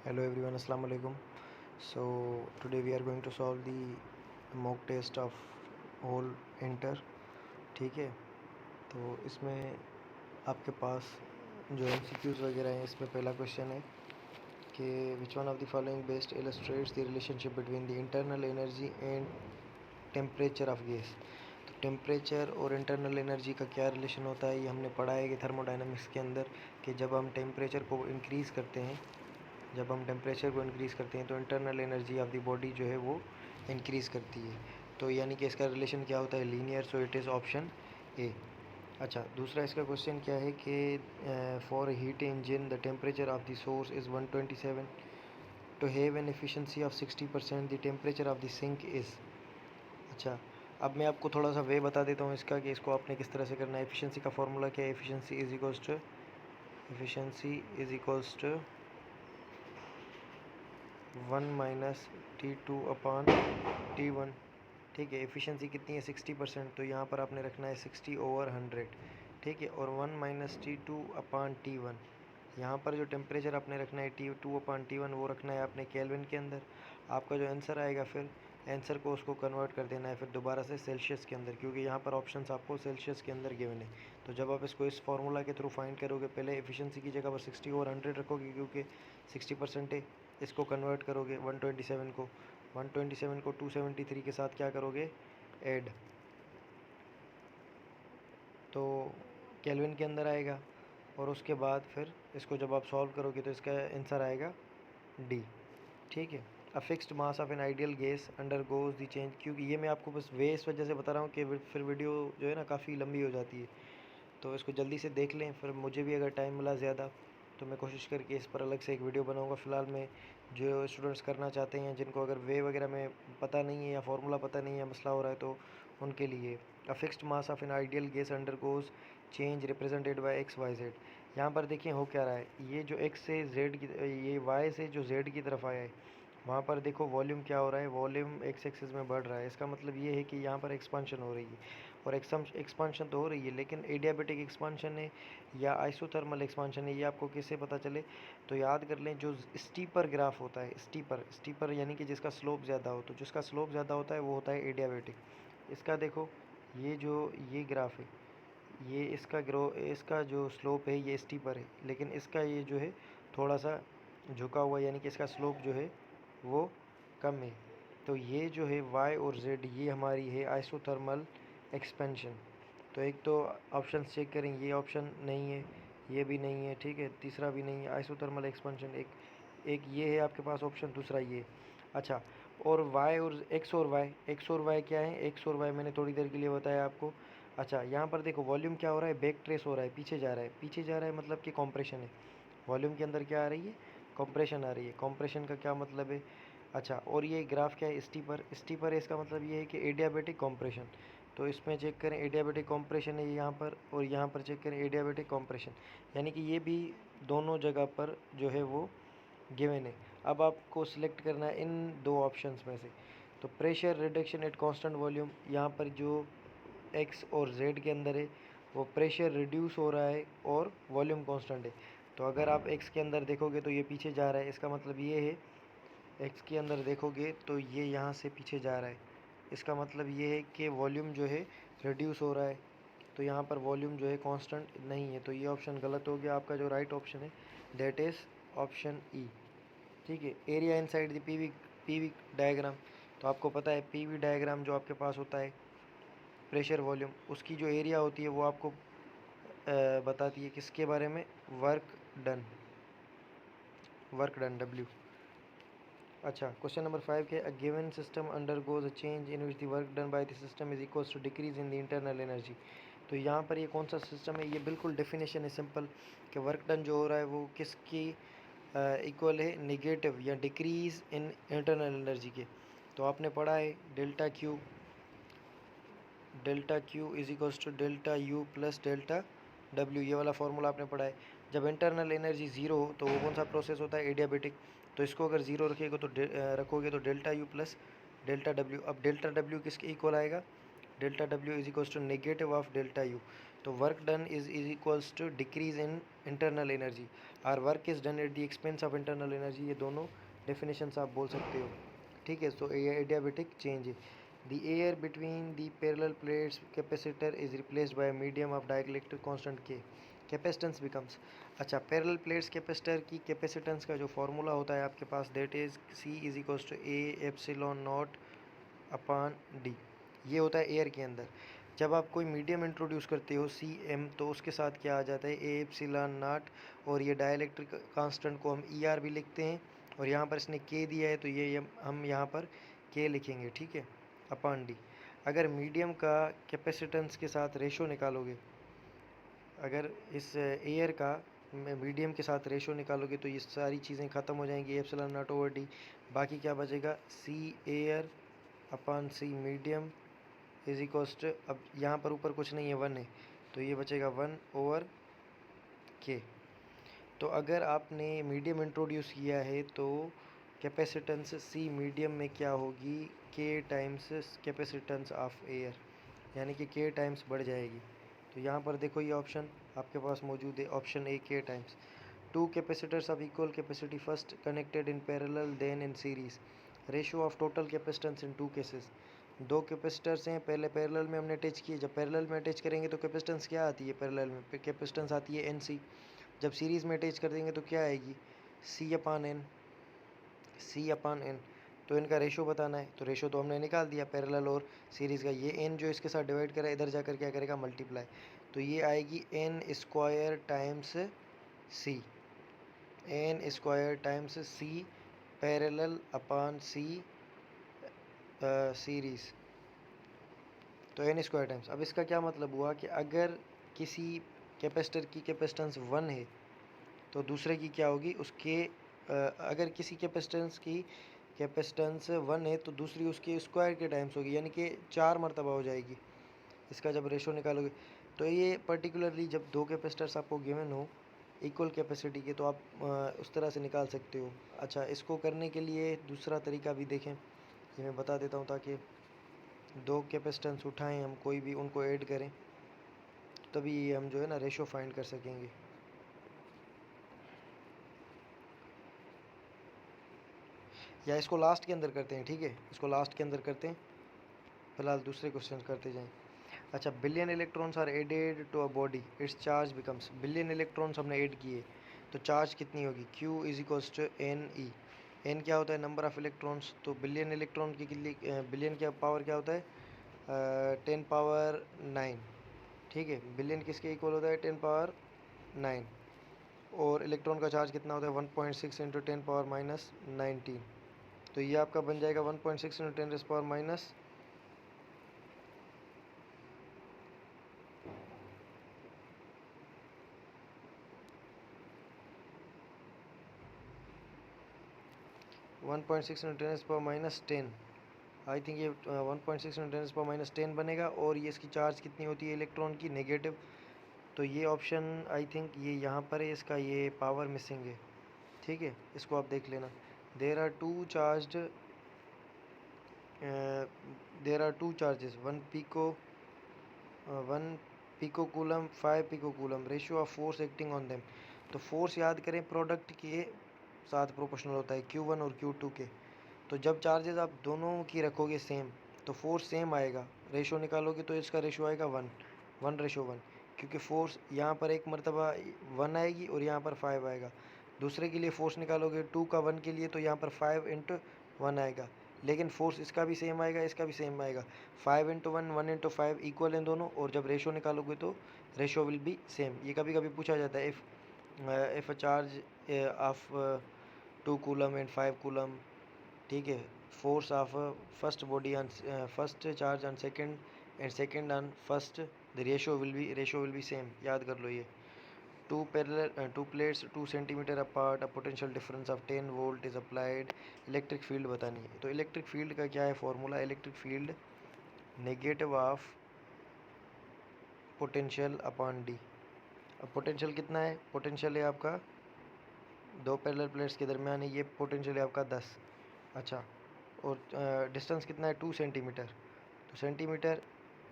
Hello everyone, Assalamu alaikum. So today we are going to solve the mock test of whole inter. ठीक है, तो इसमें आपके पास जो MCQs वगैरह हैं, इसमें पहला क्वेश्चन है कि which one of the following best illustrates the relationship between the internal energy and temperature of gas. तो टेम्परेचर और इंटरनल एनर्जी का क्या रिलेशन होता है, ये हमने पढ़ा है कि थर्मोडाइनमिक्स के अंदर, कि जब हम टेम्परेचर को इंक्रीज़ करते हैं तो internal energy of the body जो है वो इंक्रीज़ करती है। तो यानी कि इसका रिलेशन क्या होता है, linear. So it is option A. अच्छा, दूसरा इसका क्वेश्चन क्या है कि for heat engine the temperature of the source is 127, to have an efficiency of 60%, the temperature of the sink is. अच्छा, अब मैं आपको थोड़ा सा वे बता देता हूँ इसका, कि इसको आपने किस तरह से करना है। एफिशिएंसी का फॉर्मूला क्या है, efficiency is equals to 1 - T2/T1। ठीक है, एफिशिएंसी कितनी है, 60%, तो यहाँ पर आपने रखना है 60/100। ठीक है, और 1 - T2/T1, यहाँ पर जो टेम्परेचर आपने रखना है T2/T1 वो रखना है आपने केल्विन के अंदर। आपका जो आंसर आएगा, फिर आंसर को उसको कन्वर्ट कर देना है फिर दोबारा से सेल्सियस के अंदर, क्योंकि यहाँ पर ऑप्शंस आपको सेल्सियस के अंदर गिवन है। तो जब आप इसको इस फार्मूला के थ्रू फाइंड करोगे, पहले एफिशिएंसी की जगह पर 60/100 रखोगे, क्योंकि 60% है। इसको कन्वर्ट करोगे 127 को 273 के साथ क्या करोगे, ऐड, तो केल्विन के अंदर आएगा। और उसके बाद फिर इसको जब आप सॉल्व करोगे तो इसका आंसर आएगा डी। ठीक है, अ fixed mass of an ideal gas under goes the change, क्योंकि ये मैं आपको बस वे इस वजह से बता रहा हूँ कि फिर वीडियो जो है ना काफ़ी लंबी हो जाती है, तो इसको जल्दी से देख लें। फिर मुझे भी अगर टाइम मिला ज़्यादा तो मैं कोशिश करके इस पर अलग से एक वीडियो बनाऊंगा। फ़िलहाल मैं जो स्टूडेंट्स करना चाहते हैं, जिनको अगर वे वगैरह में पता नहीं है या फार्मूला पता नहीं है, मसला हो रहा है, तो उनके लिए a fixed mass of an ideal gas undergoes change represented by X Y Z. यहाँ पर देखिए हो क्या रहा है, ये जो एक्स से जेड की, ये वाई से जो जेड की तरफ आया है, वहाँ पर देखो वॉल्यूम क्या हो रहा है, वॉल्यूम एक्स एक्सिस में बढ़ रहा है। इसका मतलब ये है कि यहाँ पर एक्सपांशन हो रही है, और एक्सपांशन तो हो रही है, लेकिन एडियाबेटिक एक्सपांशन है या आइसोथर्मल एक्सपांशन है, ये आपको कैसे पता चले। तो याद कर लें, जो स्टीपर ग्राफ होता है, स्टीपर यानी कि जिसका स्लोप ज़्यादा हो, तो जिसका स्लोप ज़्यादा होता है वो होता है एडियाबेटिक। इसका देखो, ये ग्राफ है, ये इसका जो स्लोप है ये स्टीपर है, लेकिन इसका ये जो है थोड़ा सा झुका हुआ, यानी कि इसका स्लोप जो है वो कम है। तो ये जो है y और z, ये हमारी है आइसोथर्मल एक्सपेंशन। तो एक तो ऑप्शन चेक करें, ये ऑप्शन नहीं है, ये भी नहीं है, ठीक है, तीसरा भी नहीं है, आइसोथर्मल एक्सपेंशन एक एक ये है आपके पास ऑप्शन, दूसरा ये। अच्छा, और y और x और y क्या है, x और y मैंने थोड़ी देर के लिए बताया आपको। अच्छा, यहाँ पर देखो वॉल्यूम क्या हो रहा है, बैक ट्रेस हो रहा है, पीछे जा रहा है, मतलब कि कॉम्प्रेशन है। वॉल्यूम के अंदर क्या आ रही है, कंप्रेशन आ रही है। कंप्रेशन का क्या मतलब है। अच्छा, और ये ग्राफ क्या है, स्टीपर है, इसका मतलब ये है कि एडियाबेटिक कंप्रेशन। तो इसमें चेक करें, एडियाबेटिक कंप्रेशन है यहाँ पर, और यहाँ पर चेक करें एडियाबेटिक कंप्रेशन, यानी कि ये भी दोनों जगह पर जो है वो गिवन है। अब आपको सिलेक्ट करना है इन दो ऑप्शंस में से। तो pressure reduction at constant volume, यहाँ पर जो एक्स और जेड के अंदर है वो प्रेशर रिड्यूस हो रहा है और वॉल्यूम कांस्टेंट है। तो अगर आप एक्स के अंदर देखोगे तो ये पीछे जा रहा है, इसका मतलब ये है, एक्स के अंदर देखोगे तो ये यहाँ से पीछे जा रहा है, इसका मतलब ये है कि वॉल्यूम जो है रिड्यूस हो रहा है। तो यहाँ पर वॉल्यूम जो है कांस्टेंट नहीं है, तो ये ऑप्शन गलत हो गया। आपका जो राइट ऑप्शन है दैट इज़ ऑप्शन ई। ठीक है, area inside the PV diagram, तो आपको पता है पीवी डायग्राम जो आपके पास होता है, प्रेशर वॉल्यूम, उसकी जो एरिया होती है वो आपको बताती है किसके बारे में, डन वर्क डन डब्ल्यू। अच्छा, क्वेश्चन नंबर 5 के, a given system undergoes a change in which the work done by the system is equals to decrease in the internal energy. तो यहाँ पर ये कौन सा सिस्टम है, ये बिल्कुल डेफिनेशन है सिंपल, कि वर्क डन जो हो रहा है वो किसकी इक्वल है, निगेटिव या डिक्रीज इन इंटरनल एनर्जी के। तो आपने पढ़ा है delta Q is equals to delta U plus delta W, ये वाला फार्मूला आपने पढ़ा है। जब इंटरनल एनर्जी ज़ीरो हो तो वो कौन सा प्रोसेस होता है, एडियाबेटिक। तो इसको अगर ज़ीरो रखोगे तो delta U plus delta W. अब डेल्टा डब्ल्यू किसके इक्वल आएगा, delta W is equals to negative of delta U. तो work done is equals to decrease in internal energy, or work is done at the expense of internal energy. ये दोनों definitions आप बोल सकते हो, ठीक है। सो ये एडियाबेटिक चेंज है। The air between the parallel plates capacitor is replaced by medium of dielectric constant के, कैपेसिटेंस बिकम्स। अच्छा, पैरेलल प्लेट्स कैपेसिटर की कैपेसिटेंस का जो फार्मूला होता है आपके पास, that is C is equals to A epsilon naught upon D. ये होता है एयर के अंदर। जब आप कोई मीडियम इंट्रोड्यूस करते हो सी एम, तो उसके साथ क्या आ जाता है, ए एप्सिलॉन नॉट, और ये डाइलेक्ट्रिक कांस्टेंट को हम ई आर भी लिखते हैं, और यहाँ पर इसने के दिया है तो ये हम यहाँ पर के लिखेंगे, ठीक है, अपान डी। अगर मीडियम का कैपेसिटेंस के साथ रेशो निकालोगे, अगर इस एयर का मीडियम के साथ रेशो निकालोगे तो ये सारी चीज़ें ख़त्म हो जाएंगी, एप्सिलॉन नॉट ओवर डी। बाकी क्या बचेगा, C air upon C medium is equals to, अब यहाँ पर ऊपर कुछ नहीं है, वन है, तो ये बचेगा वन ओवर के। तो अगर आपने मीडियम इंट्रोड्यूस किया है तो कैपेसिटेंस सी मीडियम में क्या होगी, के टाइम्स कैपेसिटेंस ऑफ एयर, यानी कि के टाइम्स बढ़ जाएगी। तो यहाँ पर देखो ये ऑप्शन आपके पास मौजूद है, ऑप्शन ए के times. Two capacitors of equal capacity first connected in parallel then in series, ratio of total capacitance in two cases. दो कैपेसिटर्स हैं, पहले पैरेलल में हमने अटैच किए, जब पैरेलल में अटैच करेंगे तो कैपेसिटेंस क्या आती है, पैरेलल में कैपेसिटेंस आती है एन सी। जब सीरीज़ में अटैच कर देंगे तो क्या आएगी, सी अपान एन, सी अपान एन। तो इनका रेशो बताना है, तो रेशो तो हमने निकाल दिया पैरेलल और सीरीज़ का। ये एन जो इसके साथ डिवाइड करा, इधर जाकर क्या करेगा, मल्टीप्लाई। तो ये आएगी N square times C, N square times C parallel upon C series, तो एन स्क्वायर टाइम्स। अब इसका क्या मतलब हुआ कि अगर किसी कैपेसिटर की कैपेसिटेंस वन है तो दूसरे की क्या होगी, उसके अगर किसी कैपेसिटेंस की कैपेसिटेंस वन है तो दूसरी उसके स्क्वायर के टाइम्स होगी, यानी कि 4 मरतबा हो जाएगी इसका जब रेशो निकालोगे। तो ये पर्टिकुलरली जब दो कैपेसिटर्स आपको गिवन हो इक्वल कैपेसिटी के, तो आप उस तरह से निकाल सकते हो। अच्छा, इसको करने के लिए दूसरा तरीका भी देखें, ये मैं बता देता हूँ, ताकि दो कैपेसिटेंस उठाएं हम कोई भी, उनको ऐड करें, तभी हम जो है ना रेशो फाइंड कर सकेंगे। या इसको लास्ट के अंदर करते हैं, ठीक है, इसको लास्ट के अंदर करते हैं, फिलहाल दूसरे क्वेश्चन करते जाएं। अच्छा, billion electrons are added to a body, its charge becomes, billion electrons हमने ऐड किए तो चार्ज कितनी होगी, Q is equals to N E. N क्या होता है, नंबर ऑफ़ इलेक्ट्रॉन्स, तो बिलियन इलेक्ट्रॉन की लिए बिलियन का पावर क्या होता है, 10⁻⁹, ठीक है। बिलियन किसके इक्वल होता है, 10⁻⁹। और इलेक्ट्रॉन का चार्ज कितना होता है, 1.6 इंटू 10⁻⁻19। तो ये आपका बन जाएगा 1.6 इंटू 10⁻⁻, 1.6 इंटू 10⁻⁻10, आई थिंक ये 1.6 इंटू 10⁻⁻10 बनेगा। और ये इसकी चार्ज कितनी होती है इलेक्ट्रॉन की, नेगेटिव। तो ये ऑप्शन आई थिंक ये यहाँ पर है, इसका ये पावर मिसिंग है, ठीक है, इसको आप देख लेना। There are two charge, there are two charges, one pico coulomb, 5 pico coulomb, ratio of force acting on them. तो फोर्स याद करें, प्रोडक्ट के साथ प्रोपोर्शनल होता है Q1 और Q2 के। तो जब चार्जेस आप दोनों की रखोगे सेम तो फोर्स सेम आएगा, रेशो निकालोगे तो इसका रेशो आएगा 1:1, क्योंकि फोर्स यहाँ पर एक मरतबा 1 आएगी और यहाँ पर 5 आएगा। दूसरे के लिए फोर्स निकालोगे 2 का 1 के लिए, तो यहाँ पर 5:1 आएगा, लेकिन फोर्स इसका भी सेम आएगा, इसका भी सेम आएगा। 5:1, 1:5 इक्वल हैं दोनों, और जब रेशो निकालोगे तो रेशो विल बी सेम। ये कभी कभी पूछा जाता है, if a charge of 2 coulomb and 5 coulomb, ठीक है, force of first body on first charge on second and second on first, the ratio will be same, याद कर लो ये। To plates 2 centimetre apart, a potential difference of 10 volt is applied, electric field बतानी है। तो electric field का क्या है formula, electric field negative of potential upon D. अब पोटेंशियल कितना है, पोटेंशियल है आपका दो पैरेलल प्लेट्स के दरमियान है, ये पोटेंशियल है आपका 10। अच्छा, और डिस्टेंस कितना है, 2 सेंटीमीटर, तो सेंटीमीटर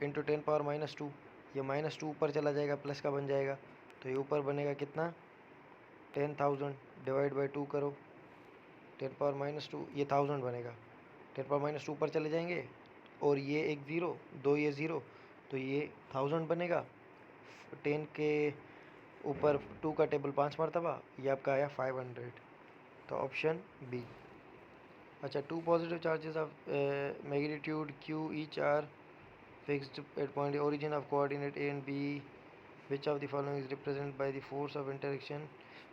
इंटू 10⁻⁻2, ये -2 ऊपर चला जाएगा, प्लस का बन जाएगा, तो ये ऊपर बनेगा कितना 10,000 डिवाइड बाई 2 करो 10⁻², ये 1000 बनेगा। 10⁻² ऊपर चले जाएंगे और ये एक ज़ीरो, दो ये ज़ीरो, तो ये 1000 बनेगा। 10 के ऊपर 2 का टेबल 5 मरतबा, ये आपका आया 500। तो ऑप्शन बी। अच्छा, 2 positive charges of magnitude q each are fixed at point origin of coordinate A and B, which of the following is represent by the force of interaction.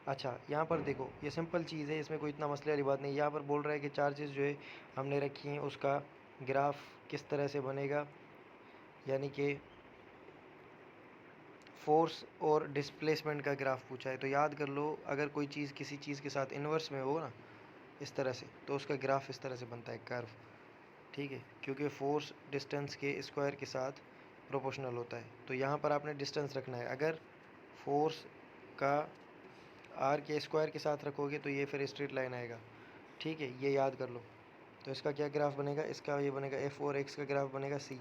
अच्छा, यहाँ पर देखो ये सिंपल चीज़ है, इसमें कोई इतना मसले वाली बात नहीं। यहाँ पर बोल रहा है कि चार्जेस जो है हमने रखी हैं उसका ग्राफ किस तरह से बनेगा, यानी कि फोर्स और डिस्प्लेसमेंट का ग्राफ पूछा है। तो याद कर लो, अगर कोई चीज़ किसी चीज़ के साथ इन्वर्स में हो ना इस तरह से, तो उसका ग्राफ इस तरह से बनता है, कर्व। ठीक है, क्योंकि फोर्स डिस्टेंस के स्क्वायर के साथ प्रोपोर्शनल होता है। तो यहाँ पर आपने डिस्टेंस रखना है। अगर फोर्स का आर के स्क्वायर के साथ रखोगे तो ये फिर स्ट्रेट लाइन आएगा। ठीक है, ये याद कर लो। तो इसका क्या ग्राफ बनेगा, इसका ये बनेगा एफ, और एक्स का ग्राफ बनेगा सी।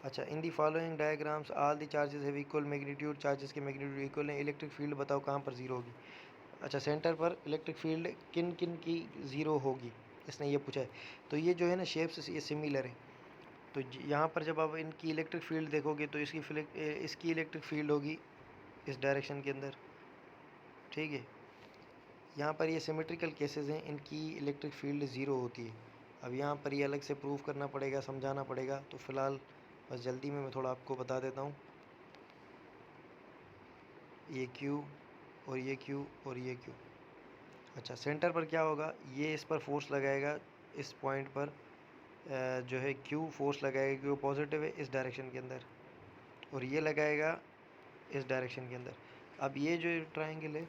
अच्छा, in the following diagrams all the charges have equal magnitude, charges के मैग्नीट्यूड इक्वल हैं। इलेक्ट्रिक फील्ड बताओ कहाँ पर ज़ीरो होगी। अच्छा, सेंटर पर इलेक्ट्रिक फील्ड किन किन की ज़ीरो होगी, इसने ये पूछा है। तो ये जो है ना शेप्स ये सिमिलर है। तो यहाँ पर जब आप इनकी इलेक्ट्रिक फील्ड देखोगे तो इसकी इलेक्ट्रिक फील्ड होगी इस डायरेक्शन के अंदर। ठीक है, यहाँ पर ये सिमेट्रिकल केसेस हैं, इनकी इलेक्ट्रिक फील्ड ज़ीरो होती है। अब यहाँ पर ये अलग से प्रूव करना पड़ेगा, समझाना पड़ेगा। तो फ़िलहाल बस जल्दी में मैं थोड़ा आपको बता देता हूँ। ये Q और ये Q और ये Q। अच्छा, सेंटर पर क्या होगा, ये इस पर फोर्स लगाएगा, इस पॉइंट पर जो है Q फोर्स लगाएगा क्योंकि पॉजिटिव है इस डायरेक्शन के अंदर, और ये लगाएगा इस डायरेक्शन के अंदर। अब ये जो ट्रायंगल है,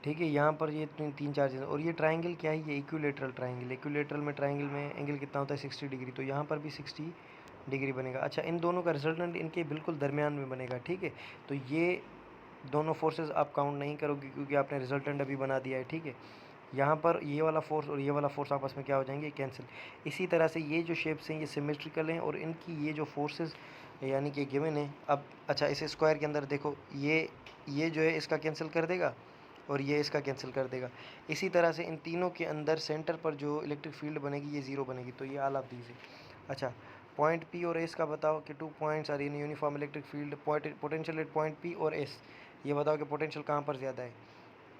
ठीक है, यहाँ पर ये तीन चार्जेस, और ये ट्रायंगल क्या है, ये इक्विलेटरल ट्रायंगल। इक्विलेटरल में ट्रायंगल में एंगल कितना होता है 60 डिग्री, तो यहाँ पर भी 60 डिग्री बनेगा। अच्छा, इन दोनों का रिजल्टेंट इनके बिल्कुल दरमियान में बनेगा। ठीक है, तो ये दोनों फोर्सेस आप काउंट नहीं करोगे क्योंकि आपने रिजल्टेंट अभी बना दिया है। ठीक है, यहाँ पर ये वाला फोर्स और ये वाला फोर्स आपस में क्या हो जाएंगे, कैंसिल। इसी तरह से ये जो शेप्स हैं ये सिमेट्रिकल हैं, और इनकी ये जो फोर्सेस यानी कि गिवन है। अब अच्छा, इस स्क्वायर के अंदर देखो, ये जो है इसका कैंसिल कर देगा और ये इसका कैंसिल कर देगा। इसी तरह से इन तीनों के अंदर सेंटर पर जो इलेक्ट्रिक फील्ड बनेगी ये ज़ीरो बनेगी। तो ये ऑल ऑफ दीज है। अच्छा, पॉइंट पी और एस का बताओ कि 2 points are in uniform electric field, potential at point P और एस। ये बताओ कि पोटेंशियल कहाँ पर ज़्यादा है।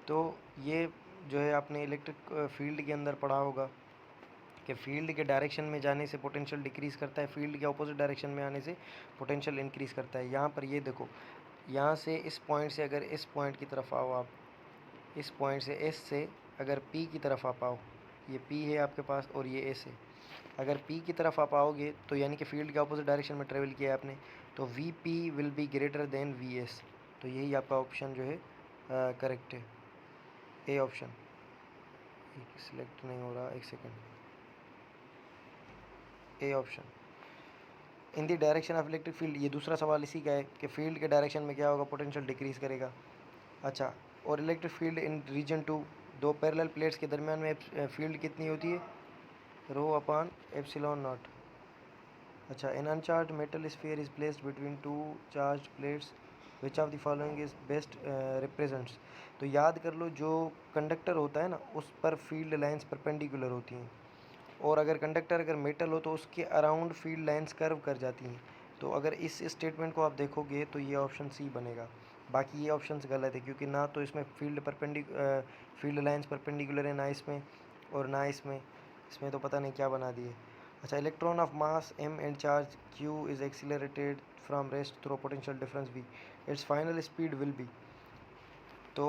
तो ये जो है आपने इलेक्ट्रिक फील्ड के अंदर पढ़ा होगा कि फील्ड के डायरेक्शन में जाने से पोटेंशियल डिक्रीज़ करता है, फील्ड के अपोजिट डायरेक्शन में आने से पोटेंशियल इंक्रीज़ करता है। यहाँ पर ये देखो, यहाँ से इस पॉइंट से अगर इस पॉइंट की तरफ आओ आप, इस पॉइंट से एस से अगर पी की तरफ आप आओ, ये पी है आपके पास और ये एस है। अगर पी की तरफ आप आओगे तो यानी कि फील्ड के अपोजिट डायरेक्शन में ट्रेवल किया है आपने, तो V P will be greater than V S. तो यही आपका ऑप्शन जो है करेक्ट है, ए ऑप्शन। सिलेक्ट नहीं हो रहा, एक second. A option. In the direction of electric field, ये दूसरा सवाल इसी का है कि फील्ड के डायरेक्शन में क्या होगा, पोटेंशियल डिक्रीज़ करेगा। अच्छा, और इलेक्ट्रिक फील्ड इन रीजन 2, दो पैरेलल प्लेट्स के दरमियान में फील्ड कितनी होती है, रो अपॉन एप्सिलॉन नॉट। अच्छा, in uncharge metal sphere is placed between 2 charge plates, which of the following is best represents. तो याद कर लो, जो कंडक्टर होता है ना उस पर फील्ड लाइंस परपेंडिकुलर होती हैं, और अगर कंडक्टर अगर मेटल हो तो उसके अराउंड फील्ड लाइंस कर्व कर जाती हैं। तो अगर इस स्टेटमेंट को आप देखोगे तो ये ऑप्शन सी बनेगा। बाकी ये ऑप्शंस गलत है क्योंकि ना तो इसमें फील्ड लाइंस परपेंडिकुलर है, ना इसमें और ना इसमें। इसमें तो पता नहीं क्या बना दिए। अच्छा, electron of mass m and charge q is accelerated from rest through potential difference v, it's final speed will be. तो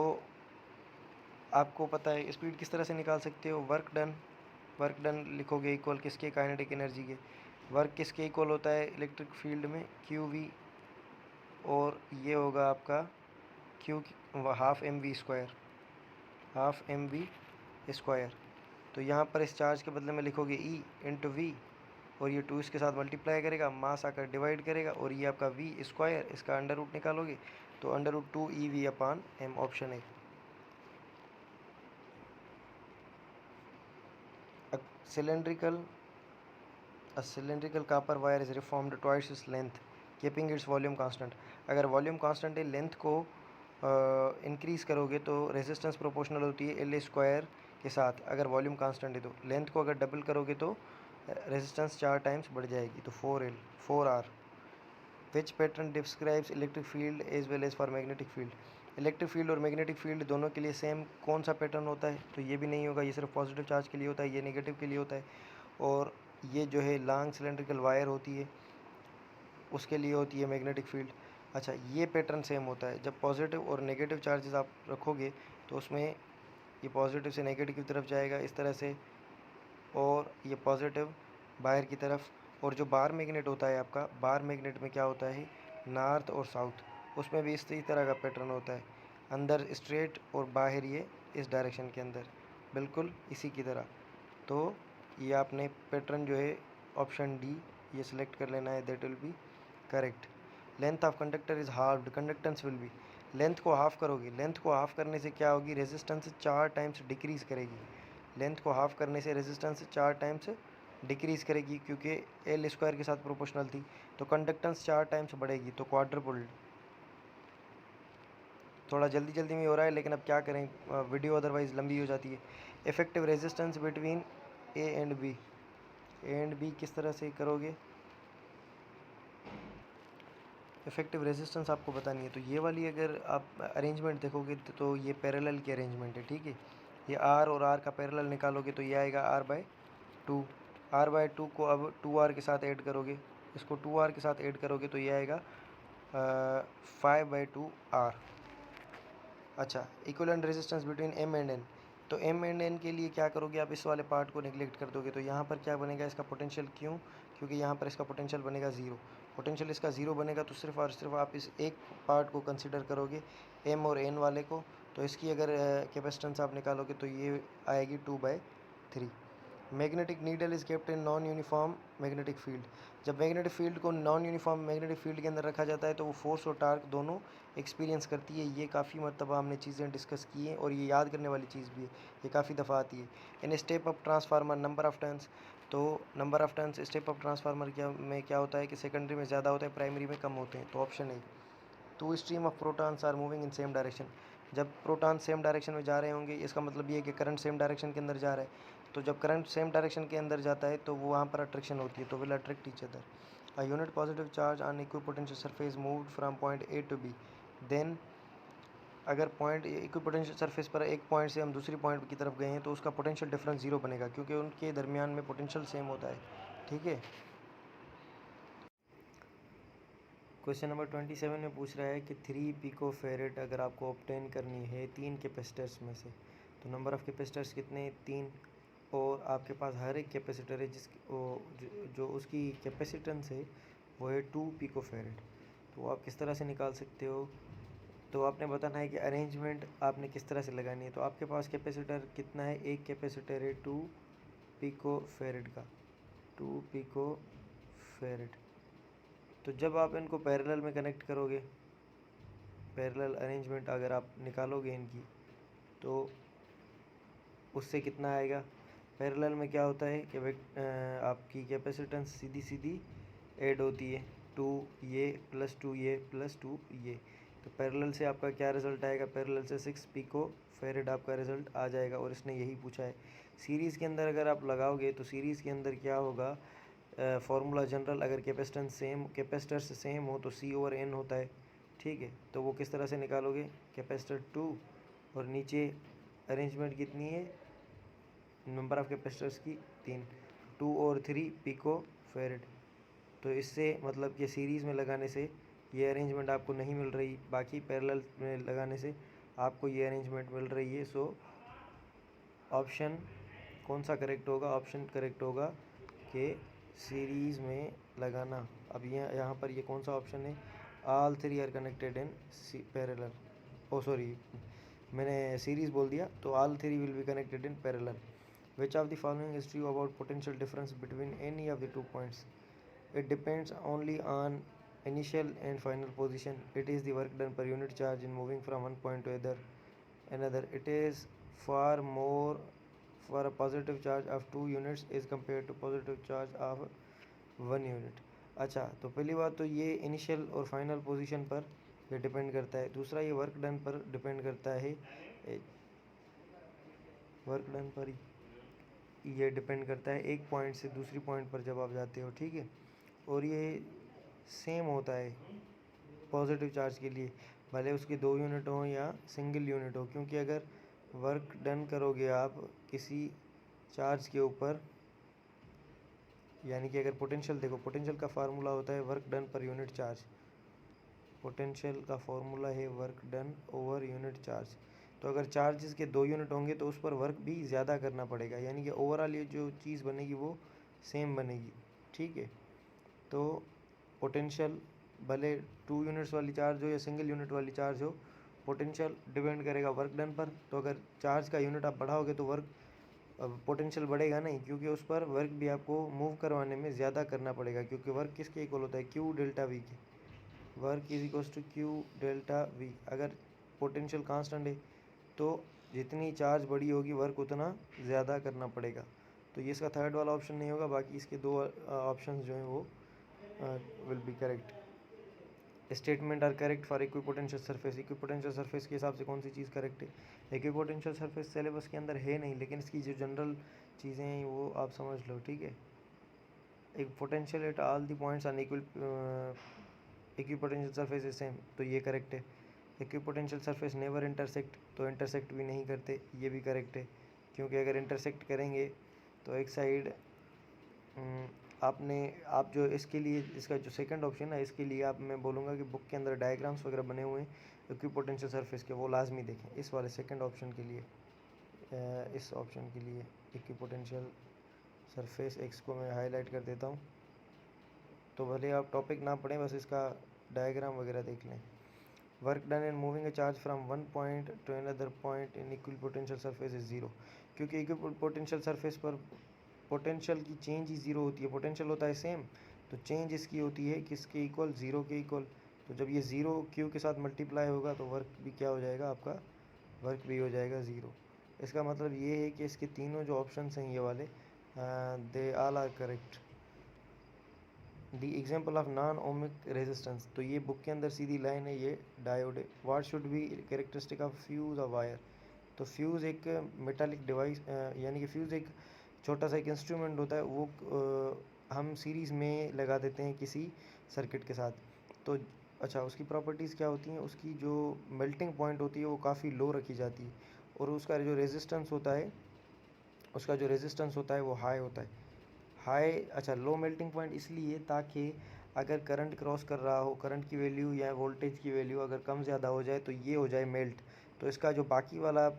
आपको पता है स्पीड किस तरह से निकाल सकते हो, वर्क डन लिखोगे इक्वल किसके, काइनेटिक एनर्जी के। वर्क किसके इक्वल होता है इलेक्ट्रिक फील्ड में, क्यू वी, और ये होगा आपका Q half M V square, half M V square. तो यहाँ पर इस चार्ज के बदले में लिखोगे ई इंटू वी, और ये 2 इसके साथ मल्टीप्लाई करेगा, मास आकर डिवाइड करेगा, और ये आपका वी स्क्वायर, इसका अंडर रूट निकालोगे तो under root 2 E V upon M, option है। Cylindrical A cylindrical copper wire is reformed twice its length, keeping its volume constant. अगर वॉल्यूम कांस्टेंट है, लेंथ को इंक्रीज़ करोगे तो रेजिस्टेंस प्रोपोर्शनल होती है एल स्क्वायर के साथ। अगर वॉल्यूम कांस्टेंट है तो लेंथ को अगर डबल करोगे तो रेजिस्टेंस 4 टाइम्स बढ़ जाएगी, तो 4L 4R। Which pattern describes electric field as well as for magnetic field. Electric field और मैग्नेटिक फील्ड दोनों के लिए सेम कौन सा पैटर्न होता है? तो ये भी नहीं होगा, ये सिर्फ पॉजिटिव चार्ज के लिए होता है, ये नेगेटिव के लिए होता है। और ये जो है लॉन्ग सिलेंड्रिकल वायर होती है, उसके लिए होती है मैग्नेटिक फील्ड। अच्छा, ये पैटर्न सेम होता है। जब पॉजिटिव और नेगेटिव चार्जेस आप रखोगे तो उसमें ये पॉजिटिव से नेगेटिव की तरफ जाएगा इस तरह से, और ये पॉजिटिव बाहर की तरफ। और जो बार मैग्नेट होता है आपका, बार मैग्नेट में क्या होता है, नॉर्थ और साउथ, उसमें भी इसी तरह का पैटर्न होता है, अंदर स्ट्रेट और बाहर ये इस डायरेक्शन के अंदर, बिल्कुल इसी की तरह। तो ये आपने पैटर्न जो है ऑप्शन डी ये सिलेक्ट कर लेना है, that will be correct. Length of conductor is halved, conductance will be. Length को हाफ करोगे, लेंथ को हाफ करने से क्या होगी, रेजिस्टेंस 4 टाइम्स डिक्रीज़ करेगी। लेंथ को हाफ करने से रेजिस्टेंस 4 टाइम्स डिक्रीज़ करेगी, क्योंकि एल स्क्वायर के साथ प्रोपोर्शनल थी, तो कंडक्टेंस 4 टाइम्स बढ़ेगी, तो क्वाड्रपल्ड। थोड़ा जल्दी जल्दी में हो रहा है, लेकिन अब क्या करें, वीडियो अदरवाइज़ लंबी हो जाती है। Effective resistance between A and B, A and B किस तरह से करोगे, इफेक्टिव रेजिस्टेंस आपको बतानी है। तो ये वाली अगर आप अरेंजमेंट देखोगे तो ये पैरेलल की अरेंजमेंट है, ठीक है। ये आर और आर का पैरेलल निकालोगे तो ये आएगा R/2। R/2 को अब 2R के साथ ऐड करोगे, इसको 2R के साथ ऐड करोगे तो ये आएगा 5/2R। अच्छा, equivalent resistance between M and N। तो M एंड N के लिए क्या करोगे, आप इस वाले पार्ट को निगलेक्ट कर दोगे, तो यहाँ पर क्या बनेगा इसका पोटेंशियल, क्यों, क्योंकि यहाँ पर इसका पोटेंशियल बनेगा ज़ीरो। पोटेंशियल इसका ज़ीरो बनेगा तो सिर्फ और सिर्फ आप इस एक पार्ट को कंसिडर करोगे, M और N वाले को। तो इसकी अगर कैपेसिटेंस आप निकालोगे तो ये आएगी 2/3। Magnetic needle is kept in non uniform magnetic field. जब मैग्नेटिक फील्ड को नॉन यूनिफॉर्म मैग्नेटिक फील्ड के अंदर रखा जाता है तो वो फोर्स और टार्क दोनों एक्सपीरियंस करती है। ये काफ़ी मरतबा हमने चीज़ें डिस्कस की हैं और ये याद करने वाली चीज़ भी है, ये काफ़ी दफ़ा आती है। In step up transformer number of turns, तो number of turns step up transformer क्या होता है कि सेकेंडरी में ज़्यादा होता है, प्राइमरी में कम होते हैं। तो ऑप्शन है, two stream of protons are moving in same direction. जब प्रोटॉन सेम डायरेक्शन में जा रहे होंगे, इसका मतलब ये है कि करंट सेम डायरेक्शन के अंदर जा रहा है। तो जब करंट सेम डायरेक्शन के अंदर जाता है तो वो वहाँ पर अट्रैक्शन होती है, तो will attract each other. A unit positive charge on equipotential surface moved from point A to B, then अगर पॉइंट इक्विपोटेंशियल सरफेस पर एक पॉइंट से हम दूसरी पॉइंट की तरफ गए हैं तो उसका पोटेंशियल डिफरेंस जीरो बनेगा, क्योंकि उनके दरमियान में पोटेंशियल सेम होता है, ठीक है। क्वेश्चन नंबर 27 में पूछ रहा है कि 3 पिको फेरेड अगर आपको ऑब्टेन करनी है 3 कैपेसिटर्स में से, तो नंबर ऑफ़ कैपेसिटर्स कितने, 3, और आपके पास हर एक कैपेसिटर है जो उसकी कैपेसिटेंस है वो है 2 पिको फेरेड। तो आप किस तरह से निकाल सकते हो, तो आपने बताना है कि अरेंजमेंट आपने किस तरह से लगानी है। तो आपके पास कैपेसिटर कितना है, एक कैपेसिटर है 2 पिको फेरेड का, 2 पिको फेरेड। तो जब आप इनको पैरेलल में कनेक्ट करोगे, पैरेलल अरेंजमेंट अगर आप निकालोगे इनकी, तो उससे कितना आएगा। पैरेलल में क्या होता है कि आपकी कैपेसिटेंस सीधी सीधी ऐड होती है, 2 ये प्लस 2 ये प्लस 2 ये। तो पैरेलल से आपका क्या रिज़ल्ट आएगा, पैरेलल से 6 पिको फेरेड आपका रिज़ल्ट आ जाएगा, और इसने यही पूछा है। सीरीज़ के अंदर अगर आप लगाओगे तो सीरीज़ के अंदर क्या होगा, फार्मूला जनरल, अगर कैपेसिटर्स सेम हो तो C/N होता है, ठीक है। तो वो किस तरह से निकालोगे, कैपेसिटर 2 और नीचे अरेंजमेंट कितनी है, नंबर ऑफ़ कैपेसिटर्स की 3, 2 और 3 पिको फेरेड। तो इससे मतलब कि सीरीज़ में लगाने से ये अरेंजमेंट आपको नहीं मिल रही, बाकी पैरेलल में लगाने से आपको ये अरेंजमेंट मिल रही है। सो ऑप्शन कौन सा करेक्ट होगा, ऑप्शन करेक्ट होगा कि सीरीज़ में लगाना। अब यहाँ पर ये कौन सा ऑप्शन है, all 3 are connected in parallel, oh sorry मैंने सीरीज़ बोल दिया, तो all 3 will be connected in parallel. Which of the following is true about potential difference between any of the 2 points, it depends only on initial and final position, it is the work done per unit charge in moving from one point to another, it is far more for a positive charge of 2 units is compared to positive charge of 1 unit. अच्छा, तो पहली बात तो ये initial और final position पर ये depend करता है। दूसरा ये वर्क डन पर डिपेंड करता है, वर्क डन पर ये डिपेंड करता है एक पॉइंट से दूसरी पॉइंट पर जब आप जाते हो, ठीक है। और ये सेम होता है पॉजिटिव चार्ज के लिए, भले उसके 2 यूनिट हों या सिंगल यूनिट हो, क्योंकि अगर वर्क डन करोगे आप किसी चार्ज के ऊपर, यानी कि अगर पोटेंशियल देखो, पोटेंशियल का फार्मूला होता है work done per unit charge. Potential का फार्मूला है work done over unit charge. तो अगर चार्जेस के 2 यूनिट होंगे तो उस पर वर्क भी ज़्यादा करना पड़ेगा, यानी कि ओवरऑल ये जो चीज़ बनेगी वो सेम बनेगी, ठीक है। तो पोटेंशियल भले 2 यूनिट्स वाली चार्ज हो या सिंगल यूनिट वाली चार्ज हो, पोटेंशियल डिपेंड करेगा वर्क डन पर। तो अगर चार्ज का यूनिट आप बढ़ाओगे तो वर्क पोटेंशियल बढ़ेगा नहीं, क्योंकि उस पर वर्क भी आपको मूव करवाने में ज़्यादा करना पड़ेगा, क्योंकि वर्क किसके इक्वल होता है, क्यू डेल्टा वी के। Work is equals to Q delta V. अगर पोटेंशियल कांस्टेंट है तो जितनी चार्ज बड़ी होगी वर्क उतना ज़्यादा करना पड़ेगा। तो ये इसका थर्ड वाला ऑप्शन नहीं होगा, बाकी इसके 2 ऑप्शंस जो हैं वो will be correct. Statement are correct for equipotential surface. Equipotential surface के हिसाब से कौन सी चीज़ करेक्ट है? इक्विपोटेंशियल सरफेस सिलेबस के अंदर है नहीं, लेकिन इसकी जो जनरल चीज़ें हैं वो आप समझ लो, ठीक है। एक potential at all the points on equipotential surface is same, तो ये करेक्ट है। इक्विपोटेंशियल सरफेस नेवर इंटरसेक्ट, तो इंटरसेक्ट भी नहीं करते, ये भी करेक्ट है। क्योंकि अगर इंटरसेक्ट करेंगे तो एक साइड आप जो इसके लिए, इसका जो सेकंड ऑप्शन है इसके लिए आप, मैं बोलूँगा कि बुक के अंदर डायग्राम्स वगैरह बने हुए हैं इक्विपोटेंशियल सरफेस के, वो लाजमी देखें इस वाले सेकंड ऑप्शन के लिए। इस ऑप्शन के लिए इक्विपोटेंशियल सरफेस एक्स को मैं हाईलाइट कर देता हूँ, तो भले आप टॉपिक ना पढ़ें, बस इसका डायग्राम वगैरह देख लें। Work done in moving A charge from one point two another point in equipotential surface is zero. क्योंकि इक्विपोटेंशियल सरफेस पर पोटेंशियल की चेंज ही ज़ीरो होती है, पोटेंशियल होता है सेम, तो चेंज इसकी होती है किसके इक्वल, ज़ीरो के इक्वल। तो जब ये ज़ीरो क्यू के साथ मल्टीप्लाई होगा तो वर्क भी क्या हो जाएगा आपका, वर्क भी हो जाएगा ज़ीरो। इसका मतलब ये है कि इसके तीनों जो ऑप्शंस हैं ये वाले, they all are correct. The example of non ohmic resistance, तो ये बुक के अंदर सीधी लाइन है, ये डायोड है। What should be characteristic of fuse of wire, तो फ्यूज़ एक मेटालिक डिवाइस, यानी कि फ्यूज़ एक छोटा सा एक इंस्ट्रूमेंट होता है, वो हम सीरीज़ में लगा देते हैं किसी सर्किट के साथ। तो अच्छा, उसकी प्रॉपर्टीज़ क्या होती हैं, उसकी जो मेल्टिंग पॉइंट होती है वो काफ़ी लो रखी जाती है, और उसका जो रेजिस्टेंस होता है, उसका जो रेजिस्टेंस होता है वो हाई होता है। हाई, अच्छा, लो मेल्टिंग पॉइंट इसलिए ताकि अगर करंट क्रॉस कर रहा हो, करंट की वैल्यू या वोल्टेज की वैल्यू अगर कम ज़्यादा हो जाए तो ये हो जाए मेल्ट, तो इसका जो बाकी वाला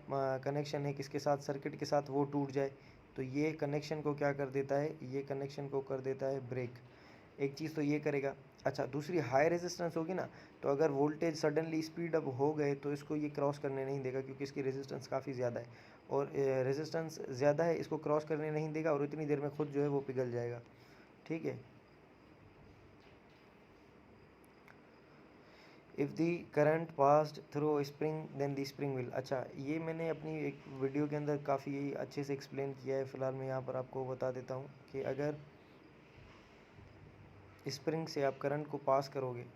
कनेक्शन है किसके साथ, सर्किट के साथ, वो टूट जाए। तो ये कनेक्शन को क्या कर देता है, ये कनेक्शन को कर देता है ब्रेक। एक चीज़ तो ये करेगा। अच्छा, दूसरी हाई रेजिस्टेंस होगी ना, तो अगर वोल्टेज सडनली स्पीड अप हो गए तो इसको ये क्रॉस करने नहीं देगा, क्योंकि इसकी रेजिस्टेंस काफ़ी ज़्यादा है, और रेजिस्टेंस ज़्यादा है, इसको क्रॉस करने नहीं देगा, और इतनी देर में खुद जो है वो पिघल जाएगा, ठीक है। If the current passed through spring then the spring will. अच्छा, ये मैंने अपनी एक वीडियो के अंदर काफ़ी अच्छे से एक्सप्लेन किया है, फ़िलहाल मैं यहाँ पर आपको बता देता हूँ कि अगर स्प्रिंग से आप करंट को पास करोगे,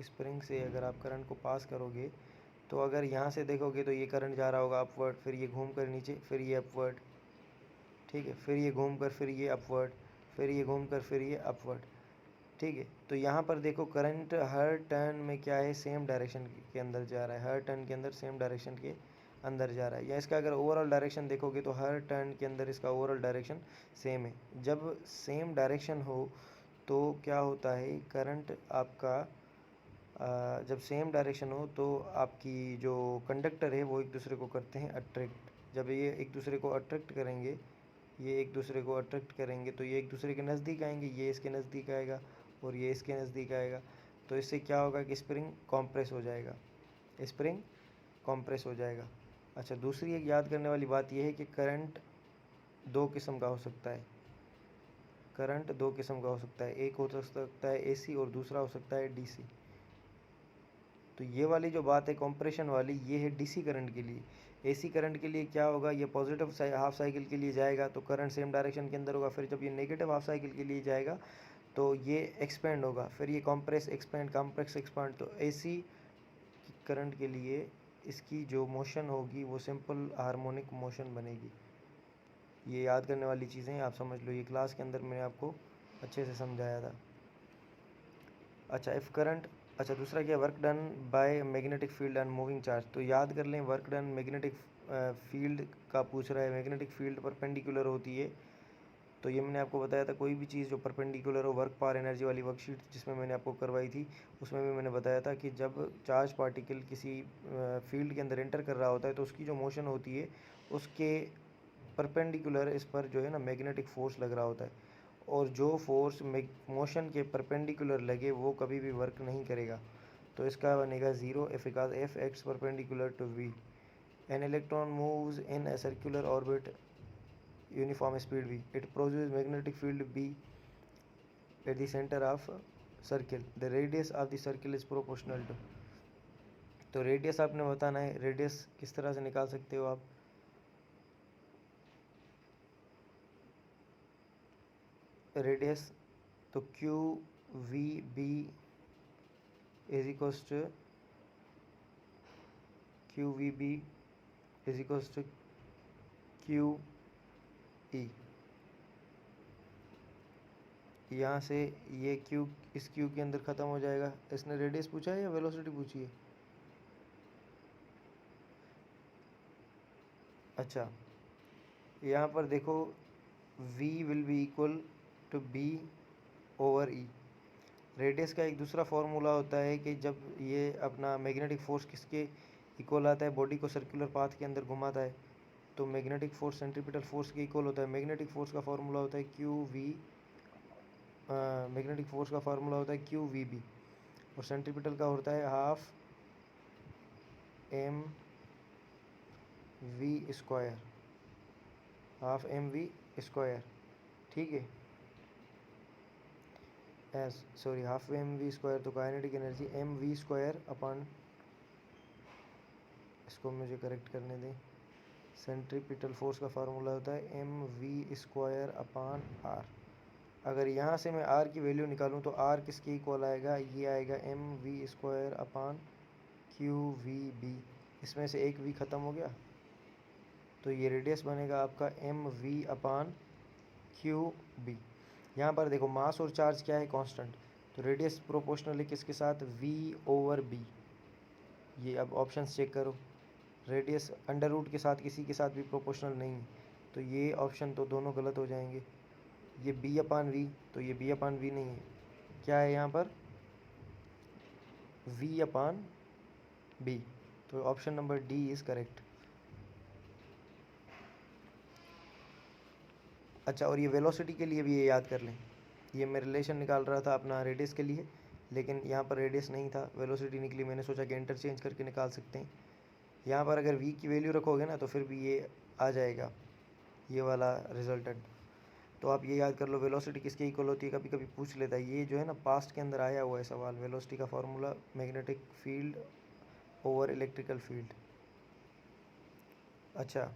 स्प्रिंग से अगर आप करंट को पास करोगे, तो अगर यहाँ से देखोगे तो ये करंट जा रहा होगा अपवर्ड, फिर ये घूम कर नीचे, फिर ये अपवर्ड, ठीक है, फिर ये घूम कर, फिर ये अपवर्ड, फिर ये घूम कर, फिर ये अपवर्ड, ठीक है। तो यहाँ पर देखो करंट हर टर्न में क्या है, सेम डायरेक्शन के अंदर जा रहा है, हर टर्न के अंदर सेम डायरेक्शन के अंदर जा रहा है। या इसका अगर ओवरऑल डायरेक्शन देखोगे तो हर टर्न के अंदर इसका ओवरऑल डायरेक्शन सेम है। जब सेम डायरेक्शन हो तो क्या होता है, करंट आपका जब सेम डायरेक्शन हो तो आपकी जो कंडक्टर है वो एक दूसरे को करते हैं अट्रैक्ट। जब ये एक दूसरे को अट्रैक्ट करेंगे, ये एक दूसरे को अट्रैक्ट करेंगे तो ये एक दूसरे के नज़दीक आएंगे, ये इसके नज़दीक आएगा और ये इसके नज़दीक आएगा। तो इससे क्या होगा कि स्प्रिंग कॉम्प्रेस हो जाएगा, स्प्रिंग कॉम्प्रेस हो जाएगा। अच्छा, दूसरी एक याद करने वाली बात यह है कि करंट दो किस्म का हो सकता है, करंट दो किस्म का हो सकता है, एक हो सकता है एसी और दूसरा हो सकता है डीसी। तो ये वाली जो बात है कंप्रेशन वाली, ये है डीसी करंट के लिए। एसी करंट के लिए क्या होगा, ये पॉजिटिव हाफ साइकिल के लिए जाएगा तो करंट सेम डायरेक्शन के अंदर होगा, फिर जब ये नेगेटिव हाफ साइकिल के लिए जाएगा तो ये एक्सपेंड होगा, फिर ये कॉम्प्रेस एक्सपेंड, कॉम्प्रेस एक्सपेंड। तो एसी करंट के लिए इसकी जो मोशन होगी वो सिंपल हार्मोनिक मोशन बनेगी। ये याद करने वाली चीज़ें आप समझ लो, ये क्लास के अंदर मैंने आपको अच्छे से समझाया था। अच्छा, इफ़ करंट, अच्छा दूसरा क्या, work done by magnetic field and moving charge. तो याद कर लें, वर्क डन मैग्नेटिक फील्ड का पूछ रहा है, मैग्नेटिक फील्ड परपेंडिकुलर होती है। तो ये मैंने आपको बताया था, कोई भी चीज़ जो परपेंडिकुलर हो, वर्क पावर एनर्जी वाली वर्कशीट जिसमें मैंने आपको करवाई थी, उसमें भी मैंने बताया था कि जब चार्ज पार्टिकल किसी फील्ड के अंदर एंटर कर रहा होता है तो उसकी जो मोशन होती है उसके परपेंडिकुलर इस पर जो है ना मैग्नेटिक फोर्स लग रहा होता है, और जो फोर्स मोशन के परपेंडिकुलर लगे वो कभी भी वर्क नहीं करेगा। तो इसका बनेगा zero because F X perpendicular to V. An electron moves in a circular orbit uniform speed v, it produces magnetic field b at the center of circle, the radius of the circle is proportional to। तो radius आपने बताना है, radius किस तरह से निकाल सकते हो आप, रेडियस तो Q V B is equals to Q V B is equals to Q E. यहाँ से ये क्यू इस क्यू के अंदर ख़त्म हो जाएगा। इसने रेडियस पूछा है या वेलोसिटी पूछी है? अच्छा, यहाँ पर देखो v will be equal to b over E. Radius का एक दूसरा फार्मूला होता है कि जब ये अपना मैग्नेटिक फोर्स किसके इक्वल आता है, बॉडी को सर्कुलर पाथ के अंदर घुमाता है, तो मैग्नेटिक फोर्स सेंट्रीपिटल फोर्स के इक्वल होता है। मैग्नेटिक फोर्स का फार्मूला होता है क्यू वी, मैग्नेटिक फोर्स का फार्मूला होता है क्यू वी बी, और सेंट्रीपिटल का होता है half M V square, half M V square, ठीक है, yes sorry half M V square. तो kinetic energy M V square upon, इसको मुझे करेक्ट करने दें, सेंट्रीपिटल फोर्स का फार्मूला होता है M V square upon R. अगर यहाँ से मैं आर की वैल्यू निकालूँ तो आर किसके इक्वल आएगा, ये आएगा M V square upon Q V B. इसमें से एक वी ख़त्म हो गया, तो ये रेडियस बनेगा आपका M V upon Q B. यहाँ पर देखो मास और चार्ज क्या है, कांस्टेंट, तो रेडियस प्रोपोर्शनल है किसके साथ, v ओवर b। ये अब ऑप्शंस चेक करो, रेडियस अंडर रूट के साथ किसी के साथ भी प्रोपोर्शनल नहीं है, तो ये ऑप्शन तो दोनों गलत हो जाएंगे। ये b अपान वी, तो ये b अपान वी नहीं है, क्या है यहाँ पर v अपान b। तो option number D is correct. अच्छा, और ये वेलोसिटी के लिए भी ये याद कर लें, ये मैं रिलेशन निकाल रहा था अपना रेडियस के लिए, लेकिन यहाँ पर रेडियस नहीं था, वेलोसिटी निकली, मैंने सोचा कि इंटरचेंज करके निकाल सकते हैं। यहाँ पर अगर v की वैल्यू रखोगे ना तो फिर भी ये आ जाएगा, ये वाला रिजल्टेंट। तो आप ये याद कर लो, वेलोसिटी किसके इक्वल होती है, कभी कभी पूछ लेता है, ये जो है ना पास्ट के अंदर आया हुआ है सवाल। वेलोसिटी का formula magnetic field over electrical field. अच्छा,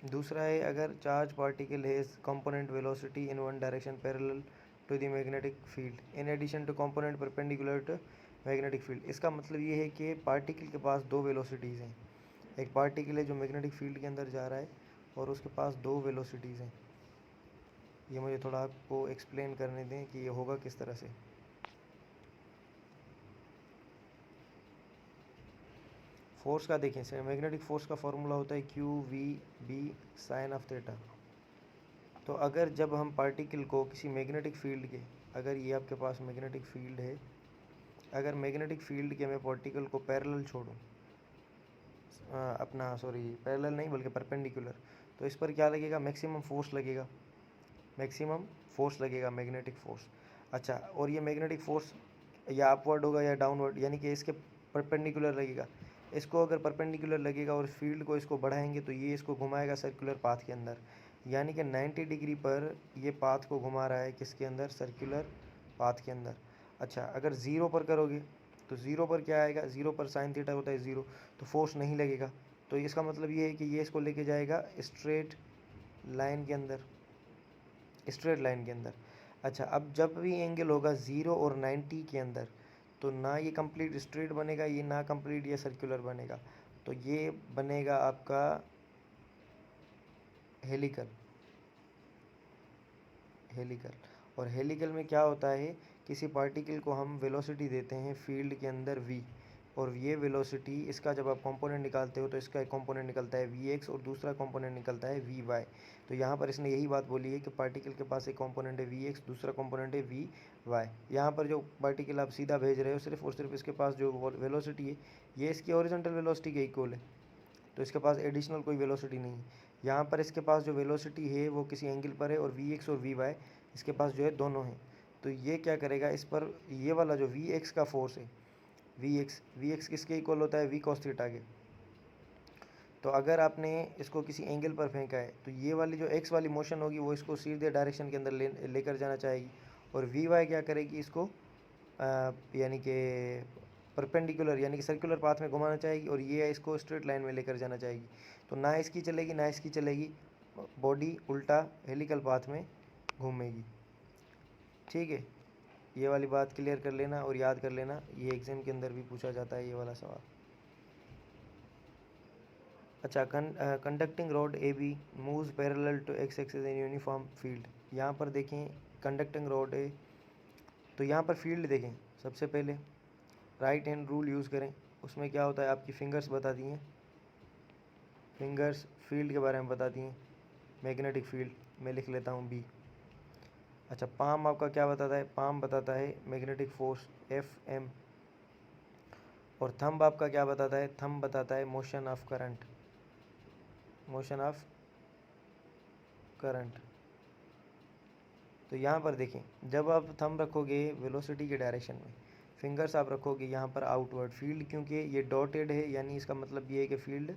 दूसरा है, अगर charge particle has component velocity in one direction parallel to the magnetic field in addition to component perpendicular to magnetic field. इसका मतलब ये है कि पार्टिकल के पास दो वेलोसिटीज़ हैं। एक पार्टिकल है जो मैग्नेटिक फील्ड के अंदर जा रहा है और उसके पास दो वेलोसिटीज़ हैं। ये मुझे थोड़ा आपको एक्सप्लेन करने दें कि ये होगा किस तरह से। फोर्स का देखें, मैग्नेटिक फोर्स का फार्मूला होता है Q V B sine of theta. तो अगर जब हम पार्टिकल को किसी मैग्नेटिक फील्ड के, अगर ये आपके पास मैग्नेटिक फील्ड है, अगर मैग्नेटिक फील्ड के मैं पार्टिकल को पैरेलल छोड़ूं, अपना सॉरी पैरेलल नहीं बल्कि परपेंडिकुलर, तो इस पर क्या लगेगा, मैक्सिमम फोर्स लगेगा, मैक्सिमम फोर्स लगेगा, मैग्नेटिक फोर्स। अच्छा, और ये मैग्नेटिक फोर्स या अपवर्ड होगा या डाउनवर्ड, यानी कि इसके परपेंडिकुलर लगेगा। इसको अगर परपेंडिकुलर लगेगा और फील्ड को इसको बढ़ाएंगे तो ये इसको घुमाएगा सर्कुलर पाथ के अंदर, यानी कि 90 डिग्री पर ये पाथ को घुमा रहा है, किसके अंदर, सर्कुलर पाथ के अंदर। अच्छा, अगर ज़ीरो पर करोगे तो ज़ीरो पर क्या आएगा, ज़ीरो पर साइन थीटा होता है ज़ीरो, तो फोर्स नहीं लगेगा। तो इसका मतलब ये है कि ये इसको लेके जाएगा स्ट्रेट लाइन के अंदर, स्ट्रेट लाइन के अंदर। अच्छा, अब जब भी एंगल होगा 0 और 90 के अंदर, तो ना ये कंप्लीट स्ट्रेट बनेगा, ये ना कंप्लीट ये सर्कुलर बनेगा, तो ये बनेगा आपका हेलिकल। हेलिकल, और हेलिकल में क्या होता है, किसी पार्टिकल को हम वेलोसिटी देते हैं फील्ड के अंदर v, और ये वेलोसिटी, इसका जब आप कंपोनेंट निकालते हो तो इसका एक कंपोनेंट निकलता है vx और दूसरा कंपोनेंट निकलता है vy। तो यहाँ पर इसने यही बात बोली है कि पार्टिकल के पास एक कंपोनेंट है vx, दूसरा कंपोनेंट है vy। यहाँ पर जो पार्टिकल आप सीधा भेज रहे हो, सिर्फ और सिर्फ इसके पास जो वेलोसिटी है ये इसकी ओरिजेंटल वेलोसिटी के इक्वल है, तो इसके पास एडिशनल कोई वेलोसिटी नहीं है। यहाँ पर इसके पास जो वेलोसिटी है वो किसी एंगल पर है, और वी एक्स और वी वाई इसके पास जो है दोनों हैं। तो ये क्या करेगा, इस पर ये वाला जो वी एक्स का फोर्स है, वी एक्स किसके इक्वल होता है, वी कॉस थीटा के। तो अगर आपने इसको किसी एंगल पर फेंका है तो ये वाली जो एक्स वाली मोशन होगी वो इसको सीधे डायरेक्शन के अंदर लेकर जाना चाहेगी, और वी वाई क्या करेगी, इसको यानी कि परपेंडिकुलर यानी कि सर्कुलर पाथ में घुमाना चाहेगी, और ये इसको स्ट्रेट लाइन में लेकर जाना चाहेगी। तो ना इसकी चलेगी ना इसकी चलेगी, बॉडी उल्टा हेलिकल पाथ में घूमेगी। ठीक है, ये वाली बात क्लियर कर लेना और याद कर लेना, ये एग्जाम के अंदर भी पूछा जाता है ये वाला सवाल। अच्छा, conducting rod A B moves parallel to X axis in uniform field. यहाँ पर देखें कंडक्टिंग रॉड है, तो यहाँ पर फील्ड देखें, सबसे पहले राइट हैंड रूल यूज़ करें, उसमें क्या होता है, आपकी फिंगर्स बता दी हैं, फिंगर्स फील्ड के बारे में बताती हैं, मैग्नेटिक फील्ड मैं लिख लेता हूँ बी। अच्छा, पाम आपका क्या बताता है, पाम बताता है मैग्नेटिक फोर्स एफ एम, और थंब आपका क्या बताता है, थंब बताता है motion of current, motion of current. तो यहाँ पर देखें, जब आप थंब रखोगे वेलोसिटी के डायरेक्शन में, फिंगर्स आप रखोगे यहाँ पर आउटवर्ड फील्ड, क्योंकि ये डॉटेड है यानी इसका मतलब ये है कि फील्ड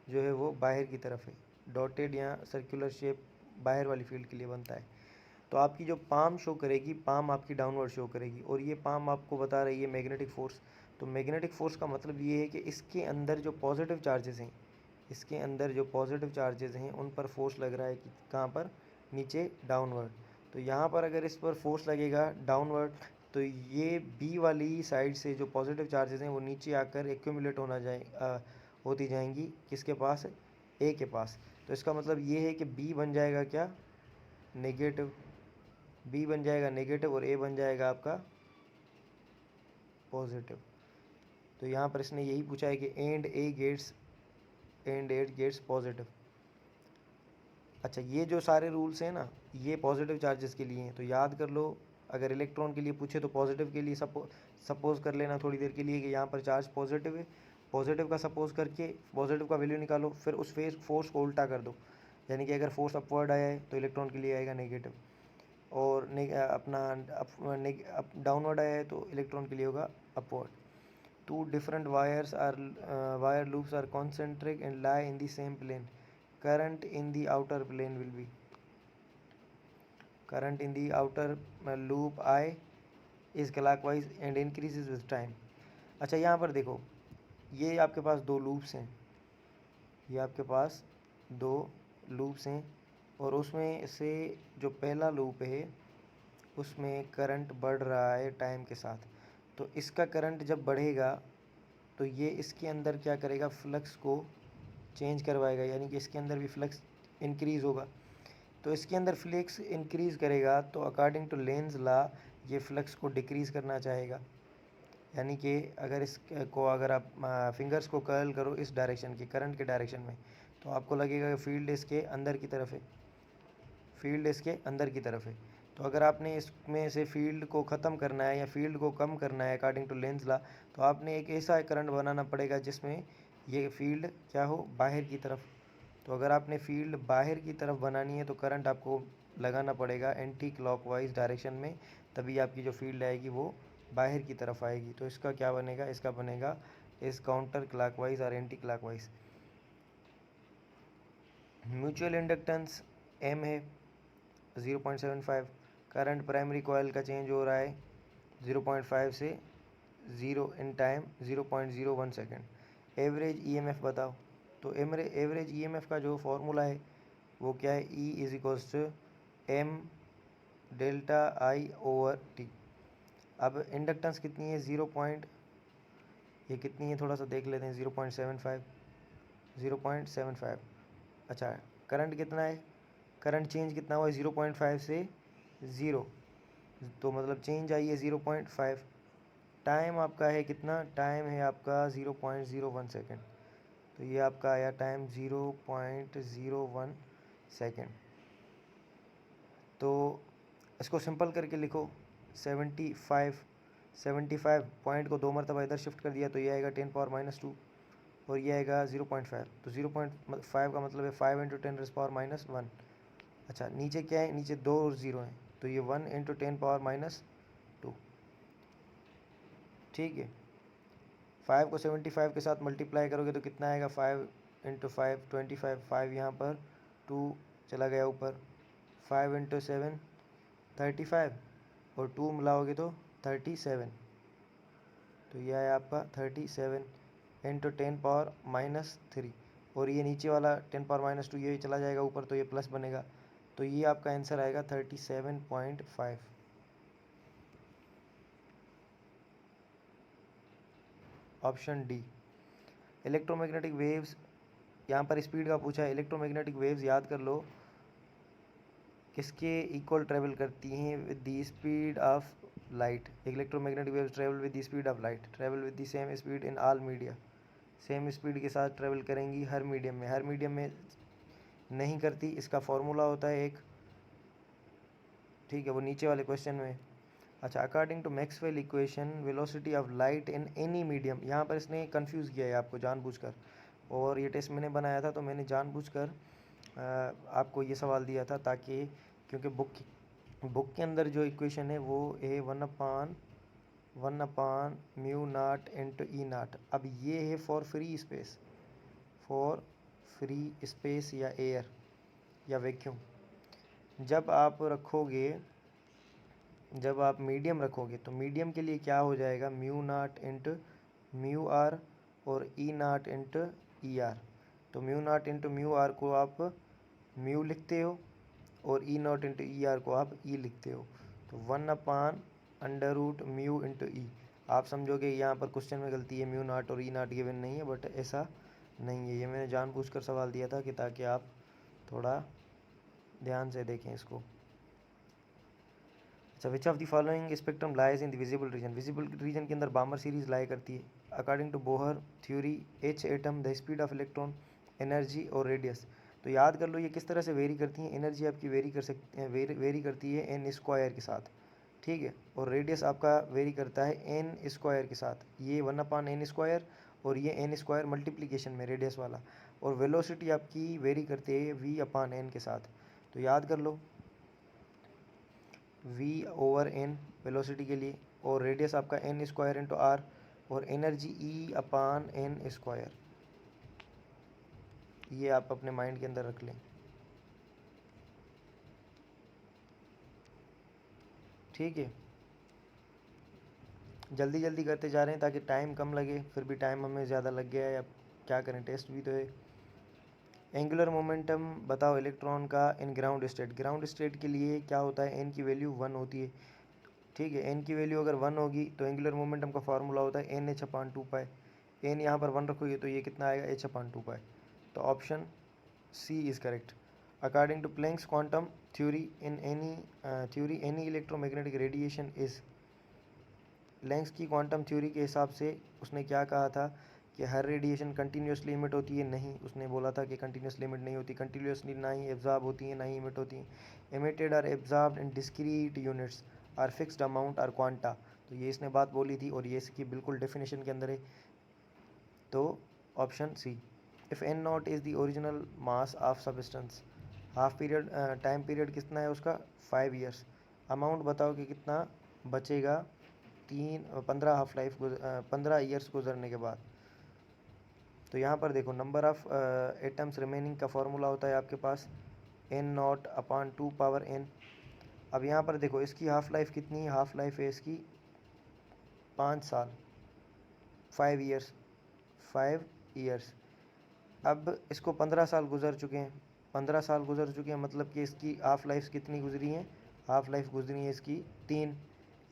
जो है वो बाहर की तरफ है, डॉटेड या सर्कुलर शेप बाहर वाली फील्ड के लिए बनता है। तो आपकी जो पाम शो करेगी, पाम आपकी डाउनवर्ड शो करेगी, और ये पाम आपको बता रही है मैग्नेटिक फोर्स। तो मैग्नेटिक फोर्स का मतलब ये है कि इसके अंदर जो पॉजिटिव चार्जेस हैं, इसके अंदर जो पॉजिटिव चार्जेस हैं उन पर फोर्स लग रहा है कि कहाँ पर, नीचे डाउनवर्ड। तो यहाँ पर अगर इस पर फोर्स लगेगा डाउनवर्ड, तो ये बी वाली साइड से जो पॉजिटिव चार्जेस हैं वो नीचे आकर एक्यूमुलेट होती जाएंगी किसके पास, ए के पास। तो इसका मतलब ये है कि बी बन जाएगा क्या, नेगेटिव, बी बन जाएगा नेगेटिव और ए बन जाएगा आपका पॉजिटिव। तो यहाँ पर इसने यही पूछा है कि एंड एट गेट्स पॉजिटिव। अच्छा, ये जो सारे रूल्स हैं ना, ये पॉजिटिव चार्जेस के लिए हैं, तो याद कर लो। अगर इलेक्ट्रॉन के लिए पूछे तो पॉजिटिव के लिए सपोज कर लेना थोड़ी देर के लिए कि यहाँ पर चार्ज पॉजिटिव है, पॉजिटिव का सपोज करके पॉजिटिव का वैल्यू निकालो, फिर उस फोर्स को उल्टा कर दो, यानी कि अगर फोर्स अपवर्ड आया है तो इलेक्ट्रॉन के लिए आएगा नेगेटिव, और डाउनवर्ड आया है तो इलेक्ट्रॉन के लिए होगा upward. Two different wire loops are concentric and lie in the same plane, current in the outer plane will be, current in the outer loop I is clockwise and increases with time। अच्छा, यहाँ पर देखो, ये आपके पास दो loops हैं, ये आपके पास दो लूप्स हैं, और उसमें से जो पहला लूप है उसमें करंट बढ़ रहा है टाइम के साथ। तो इसका करंट जब बढ़ेगा तो ये इसके अंदर क्या करेगा, फ्लक्स को चेंज करवाएगा, यानी कि इसके अंदर भी फ्लक्स इंक्रीज़ होगा। तो इसके अंदर फ्लक्स इंक्रीज़ करेगा तो अकॉर्डिंग टू लेंज लॉ ये फ्लक्स को डिक्रीज़ करना चाहेगा, यानी कि अगर इसको अगर आप फिंगर्स को कर्ल करो इस डायरेक्शन की, करंट के डायरेक्शन में, तो आपको लगेगा कि फील्ड इसके अंदर की तरफ है, फील्ड इसके अंदर की तरफ है। तो अगर आपने इसमें से फील्ड को ख़त्म करना है या फील्ड को कम करना है अकॉर्डिंग टू लेंज लॉ, तो आपने एक ऐसा करंट बनाना पड़ेगा जिसमें ये फील्ड क्या हो, बाहर की तरफ। तो अगर आपने फील्ड बाहर की तरफ बनानी है तो करंट आपको लगाना पड़ेगा एंटी क्लॉकवाइज डायरेक्शन में, तभी आपकी जो फील्ड आएगी वो बाहर की तरफ आएगी। तो इसका क्या बनेगा, इसका बनेगा इस काउंटर क्लॉकवाइज और anti clockwise. Mutual inductance M है 0.75, करंट प्राइमरी कॉयल का चेंज हो रहा है 0.5 से 0 in time 0.01 second. Average EMF बताओ, तो एवरेज ईएमएफ का जो फॉर्मूला है वो क्या है, E is equals to M delta I over T. अब इंडक्टेंस कितनी है, ये कितनी है थोड़ा सा देख लेते हैं, 0.75। अच्छा, करंट कितना है, करंट चेंज कितना हुआ है 0.5 से 0, तो मतलब चेंज आई है 0.5। टाइम आपका है कितना, टाइम है आपका 0.01 सेकेंड, तो ये आपका आया टाइम 0.01 सेकेंड। तो इसको सिंपल करके लिखो, 75 पॉइंट को 2 मरतबा इधर शिफ्ट कर दिया तो ये आएगा 10⁻⁻2 और ये आएगा 0.5, तो 0.5 का मतलब है 5 × 10⁻⁻1। अच्छा, नीचे क्या है, नीचे 2 और 0 हैं, तो ये 1 × 10⁻⁻2। ठीक है, 5 को 75 के साथ मल्टीप्लाई करोगे तो कितना आएगा, 5 × 5 25, 5 यहाँ पर, 2 चला गया ऊपर, 5 × 7 35 और 2 मिलाओगे तो 37, तो यह है आपका 37 × 10⁻⁻3 और ये नीचे वाला 10⁻⁻2 ये चला जाएगा ऊपर तो ये प्लस बनेगा, तो ये आपका आंसर आएगा 37.5। Option D. इलेक्ट्रोमैग्नेटिक वेव्स, यहाँ पर स्पीड का पूछा है, इलेक्ट्रोमैग्नेटिक वेव्स याद कर लो किसके इक्वल ट्रेवल करती हैं, with the speed of light. Electromagnetic waves travel with the speed of light, travel with the same speed in all media. Same speed के साथ ट्रेवल करेंगी हर मीडियम में, हर मीडियम में नहीं करती, इसका फॉर्मूला होता है एक, ठीक है, वो नीचे वाले क्वेश्चन में। अच्छा, according to Maxwell equation velocity of light in any medium, यहाँ पर इसने कंफ्यूज किया है आपको जानबूझकर, और ये टेस्ट मैंने बनाया था तो मैंने जानबूझकर आपको ये सवाल दिया था ताकि, क्योंकि बुक के अंदर जो इक्वेशन है वो है 1/1/μ0 × E0। अब ये है फॉर फ्री स्पेस या एयर या वैक्यूम। जब आप मीडियम रखोगे तो मीडियम के लिए क्या हो जाएगा, μ0 × μr और E0 × ER। तो μ0 × μr को आप म्यू लिखते हो और E0 × ER को आप E लिखते हो, तो 1/√μ × E। आप समझोगे यहाँ पर क्वेश्चन में गलती है, μ0 और E0 गिवन नहीं है, बट ऐसा नहीं है, ये मैंने जानबूझकर सवाल दिया था कि ताकि आप थोड़ा ध्यान से देखें इसको। अच्छा, which of the following spectrum lies in the visible region, visible region के अंदर बामर सीरीज लाई करती है। According to Bohr theory, H atom, the speed of electron, energy और रेडियस। तो याद कर लो ये किस तरह से वेरी करती हैं, एनर्जी आपकी वेरी करती है n² के साथ, ठीक है, और रेडियस आपका वेरी करता है n² के साथ, ये 1/n² और ये n² मल्टीप्लिकेशन में रेडियस वाला, और वेलोसिटी आपकी वेरी करती है v/n के साथ। तो याद कर लो v/n वेलोसिटी के लिए, और रेडियस आपका n² × r और एनर्जी E/n²। ये आप अपने माइंड के अंदर रख लें, ठीक है। जल्दी जल्दी करते जा रहे हैं ताकि टाइम कम लगे, फिर भी टाइम हमें ज़्यादा लग गया है, अब क्या करें, टेस्ट भी तो है। एंगुलर मोमेंटम बताओ इलेक्ट्रॉन का in ground state. Ground state के लिए क्या होता है, n की वैल्यू 1 होती है, ठीक है, n की वैल्यू अगर 1 होगी तो एंगुलर मोमेंटम का फार्मूला होता है NH/2π। n यहाँ पर 1 रखोगे तो ये कितना आएगा, h/2π। तो option C is correct. According to Planck's quantum theory any electromagnetic radiation is, Planck's की क्वांटम थ्योरी के हिसाब से उसने क्या कहा था कि हर रेडिएशन कंटिन्यूसली इमिट होती है, नहीं, उसने बोला था कि कंटिन्यूसली इमिट नहीं होती, कंटिन्यूसली ना ही एब्जॉर्ब होती है ना ही इमिट होती हैं। Emitted or absorbed in discrete units or fixed amount or quanta, तो ये इसने बात बोली थी और ये इसकी बिल्कुल डेफिनेशन के अंदर है, तो option C. If n0 is the original mass of substance, half period time period कितना है उसका, 5 ईयर्स। अमाउंट बताओ कि कितना बचेगा 15 ईयर्स गुजरने के बाद। तो यहाँ पर देखो नंबर ऑफ़ एटम्स रिमेनिंग का फॉर्मूला होता है आपके पास n0/2n। अब यहाँ पर देखो इसकी हाफ़ लाइफ कितनी है, हाफ़ लाइफ है इसकी 5 साल, 5 ईयर्स। अब इसको 15 साल गुजर चुके हैं, 15 साल गुजर चुके हैं, मतलब कि इसकी हाफ़ लाइफ कितनी गुजरी हैं, हाफ लाइफ गुजरी है इसकी 3।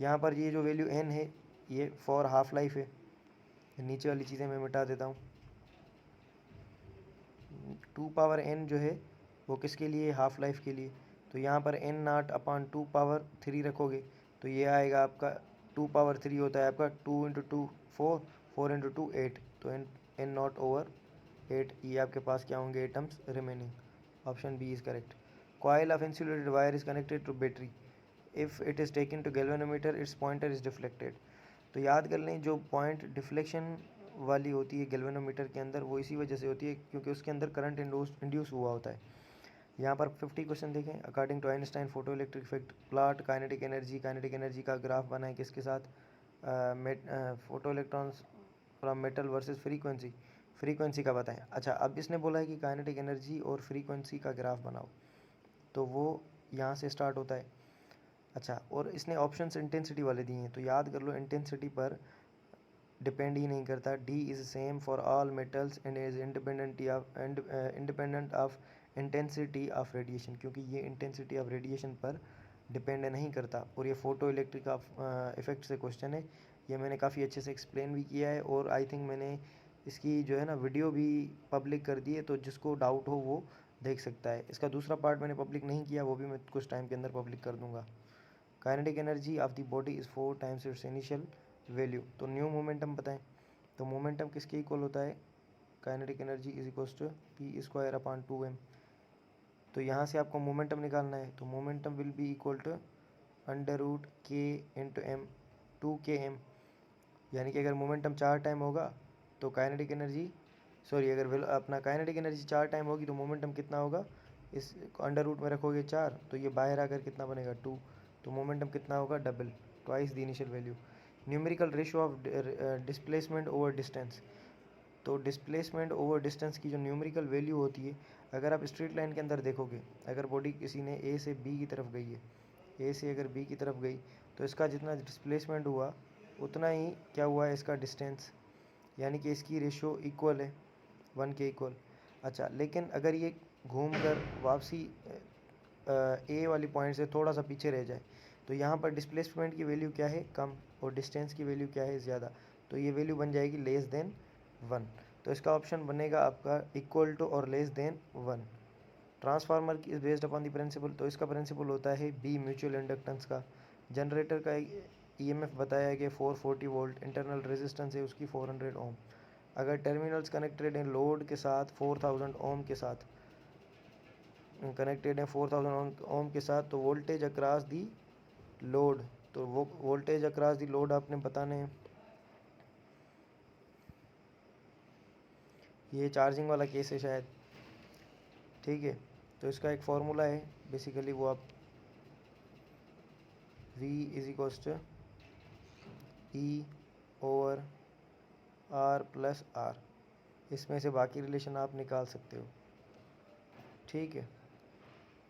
यहाँ पर ये जो वैल्यू n है ये फॉर हाफ लाइफ है। नीचे वाली चीज़ें मैं मिटा देता हूँ। 2 पावर n जो है वो किसके लिए, हाफ लाइफ के लिए। तो यहाँ पर n नॉट अपॉन 2 पावर 3 रखोगे तो ये आएगा आपका 2 पावर 3 होता है आपका 2 इंटू 2 4, 4 इंटू 2 8, तो n नॉट ओवर 8। ये आपके पास क्या होंगे atoms remaining. Option B is correct. Coil of insulated wire is connected to battery, if it is taken to galvanometer its pointer is deflected. तो याद कर लें जो पॉइंट डिफ्लेक्शन वाली होती है गैल्वेनोमीटर के अंदर वो इसी वजह से होती है क्योंकि उसके अंदर करंट इंड्यूस हुआ होता है। यहाँ पर 50 क्वेश्चन देखें। According to Einstein photo electric effect plot kinetic energy का ग्राफ बनाए किसके साथ, photo electrons from metal versus frequency का बताएं। अच्छा, अब इसने बोला है कि काइनेटिक एनर्जी और फ्रीक्वेंसी का ग्राफ बनाओ, तो वो यहाँ से स्टार्ट होता है। अच्छा, और इसने ऑप्शंस इंटेंसिटी वाले दिए हैं, तो याद कर लो इंटेंसिटी पर डिपेंड ही नहीं करता। D is same for all metals and is independent of intensity of radiation, क्योंकि ये इंटेंसिटी ऑफ रेडिएशन पर डिपेंड नहीं करता। और ये फ़ोटो इलेक्ट्रिक इफेक्ट से क्वेश्चन है, ये मैंने काफ़ी अच्छे से एक्सप्लेन भी किया है और आई थिंक मैंने इसकी जो है ना वीडियो भी पब्लिक कर दी है, तो जिसको डाउट हो वो देख सकता है। इसका दूसरा पार्ट मैंने पब्लिक नहीं किया, वो भी मैं कुछ टाइम के अंदर पब्लिक कर दूंगा। Kinetic energy of the body is 4 times its initial value. तो न्यू मोमेंटम बताएं, तो मोमेंटम किसके इक्वल होता है, kinetic energy is equals to p square upon 2m। तो यहाँ से आपको मोमेंटम निकालना है, तो momentum will be equal to under root K into M 2km। यानी कि अगर मोमेंटम 4 टाइम होगा तो काइनेटिक एनर्जी अगर अपना काइनेटिक एनर्जी 4 टाइम होगी तो मोमेंटम कितना होगा, इस अंडर रूट में रखोगे 4 तो ये बाहर आकर कितना बनेगा 2, तो मोमेंटम कितना होगा double, twice the initial value. Numerical ratio of displacement over distance. तो डिस्प्लेसमेंट ओवर डिस्टेंस की जो न्यूमेरिकल वैल्यू होती है, अगर आप स्ट्रेट लाइन के अंदर देखोगे, अगर बॉडी किसी ने ए से बी की तरफ गई है, ए से अगर बी की तरफ गई तो इसका जितना डिस्प्लेसमेंट हुआ उतना ही क्या हुआ है इसका डिस्टेंस, यानी कि इसकी रेशियो इक्वल है 1 के इक्वल। अच्छा, लेकिन अगर ये घूम कर वापसी ए वाली पॉइंट से थोड़ा सा पीछे रह जाए तो यहाँ पर डिस्प्लेसमेंट की वैल्यू क्या है, कम, और डिस्टेंस की वैल्यू क्या है, ज़्यादा। तो ये वैल्यू बन जाएगी लेस देन 1। तो इसका ऑप्शन बनेगा आपका इक्वल टू और लेस देन 1। ट्रांसफार्मर की is based upon the principle, तो इसका प्रिंसिपल होता है बी म्यूचुअल इंडक्टेंस का। जनरेटर का ईएमएफ बताया कि 440 वोल्ट, इंटरनल रेजिस्टेंस है उसकी 400 ओम। अगर टर्मिनल्स कनेक्टेड हैं लोड के साथ 4000 ओम के साथ, कनेक्टेड है 4000 ओम के साथ, तो वोल्टेज अक्रॉस दी लोड, तो वो वोल्टेज अक्रॉस दी लोड आपने बताने हैं। ये चार्जिंग वाला केस है शायद, ठीक है। तो इसका एक फार्मूला है बेसिकली, वो आप V is equals to E over R plus R, इसमें से बाकी रिलेशन आप निकाल सकते हो, ठीक है।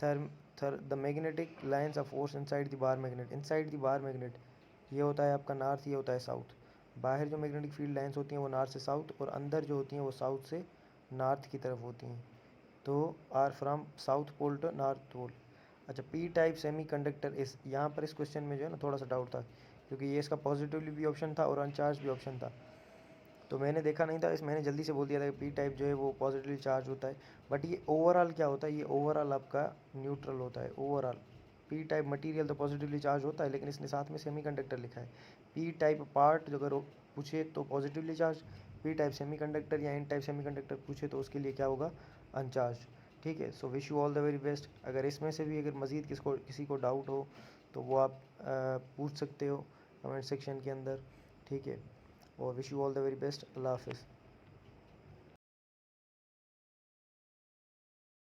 The magnetic lines of force inside the bar magnet, inside the bar magnet ये होता है आपका नॉर्थ, ये होता है साउथ। बाहर जो मैग्नेटिक फील्ड लाइन्स होती हैं वो नॉर्थ से साउथ, और अंदर जो होती हैं वो साउथ से नॉर्थ की तरफ होती हैं। तो are from south pole to north pole. अच्छा, पी टाइप सेमी कंडक्टर इस, यहाँ पर इस क्वेश्चन में जो है ना थोड़ा सा डाउट था, क्योंकि ये इसका पॉजिटिवली भी ऑप्शन था और अनचार्ज भी ऑप्शन था, तो मैंने देखा नहीं था, मैंने जल्दी से बोल दिया था कि पी टाइप जो है वो पॉजिटिवली चार्ज होता है। बट ये ओवरऑल क्या होता है, ये ओवरऑल आपका न्यूट्रल होता है ओवरऑल। पी टाइप मटेरियल तो पॉजिटिवली चार्ज होता है, लेकिन इसने साथ में सेमीकंडक्टर लिखा है। पी टाइप पार्ट अगर पूछे तो positively charge, P type semiconductor या एन टाइप सेमीकंडक्टर पूछे तो उसके लिए क्या होगा, अनचार्ज, ठीक है। So wish you all the very best. अगर इसमें से भी अगर मज़ीद किसी को डाउट हो तो वो आप पूछ सकते हो कमेंट सेक्शन के अंदर, ठीक है। और wish you all the very best. Allah हाफिज़।